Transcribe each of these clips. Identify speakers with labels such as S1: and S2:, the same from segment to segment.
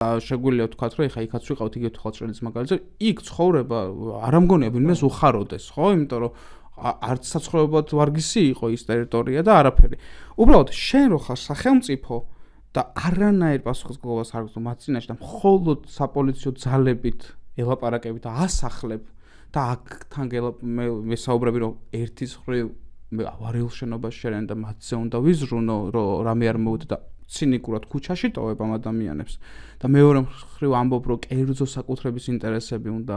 S1: შეგვიძლია ვთქვათ, რომ ეხა იქაც ვიყავთ იგივე თვალჭრელის მაგალითზე, იქ ცხოვრება არ ამგონია ვინმეს უხაროდეს, ხო? იმიტომ რომ არც საცხოვრებლად ვარგისი იყო ის ტერიტორია და არაფერი. უბრალოდ შენ რო ხარ სახელმწიფო და არანაირ პასუხისმგებლობას არ აქვს მათ წინაშე და მხოლოდ საპოლიციო ძალებით ელაპარაკები და ასახლებ და აქთან მესაუბრები რომ ერთის ხრივ ავარიულ შენობას შერენ და მათზე უნდა ვიზრუნო რომ რამე არ მოვიდა და ცინიკურად ქუჩაში ტოვებ ამ ადამიანებს და მეორე მხრივ ამბობ რომ კერძო საკუთრების ინტერესები უნდა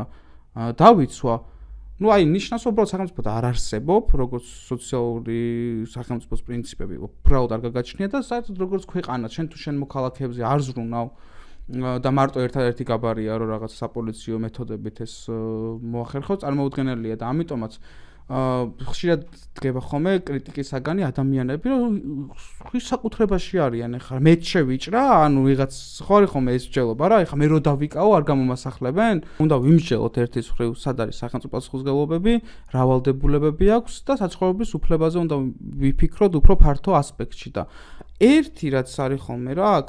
S1: დავიცვა ну აი ნიშნავს უბრალოდ სახელმწიფო და არ არსებობ როგორც სოციალური სახელმწიფოს პრინციპები უბრალოდ არ გაგაჩნია და საერთოდ როგორც ქვეყანა შენ თუ შენ მოქალაქეებზე არ ზრუნავ და მარტო ერთადერთი გაბარია რომ რაღაც საპოლიციო მეთოდებით ეს მოახერხო წარმოუდგენელია და ამიტომაც ხშირად დგება ხოლმე კრიტიკის საგანი ადამიანები რომ ხვის საკუთრებაში არიან ეხლა მე შევიჭრა ანუ ვიღაც ხო არის ხოლმე ეს მსჯელობა რა ეხლა მე რო დავიკაო არ გამომასახლებენ უნდა ვიმსჯელოთ ერთის მხრივ სად არის სახელმწიფო პასუხისმგებლობები რა ვალდებულებები აქვს და საცხოვრებლის უფლებაზე უნდა ვიფიქროთ უფრო ფართო ასპექტში და ერთი რაც არის ხოლმე რა აქ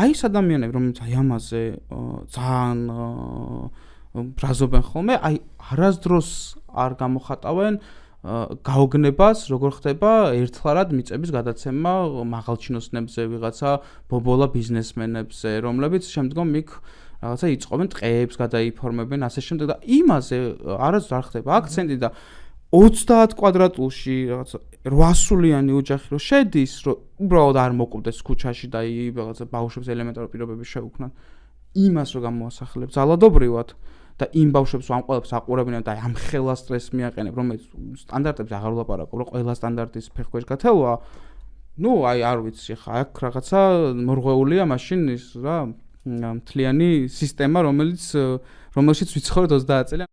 S1: აი ეს ადამიანები რომელიც აი ამაზე ძალიან ბრაზობენ ხოლმე აი არასდროს არ გამოხატავენ გაოგნებას როგორ ხდება ერთლარად მიწების გადაცემა მაღალჩინოსნებზე ვიღაცა ბობოლა ბიზნესმენებზე რომლებიც შემდგომ იქ რაღაცა იწყობენ ტყეებს გადაიფორმებენ ასე შემდეგ და იმაზე არასდროს არ ხდება აქცენტი და 30 კვადრატულში რაღაცა 800-იანი ოჯახი რო შედის რომ უბრალოდ არ მოკვდეს ქუჩაში და რაღაცა ბავშვებს ელემენტარული პირობები შეუქმნან იმას რო გამოასახელებ ძალადობრივად და იმ ბავშვებს ამ ყველაფერს აყურებენ და ამ ხელა სტრესს მიაყენებ რომელიც სტანდარტებზე აღარ ვლაპარაკობ რომ ყველა სტანდარტის ფეხქვეშ გათელვა ну აი არ ვიცი ხა აქ რაღაცა მორღვეულია მაშინ ის რა მთლიანი სისტემა რომელშიც ვიცხოვრობ 30 წელი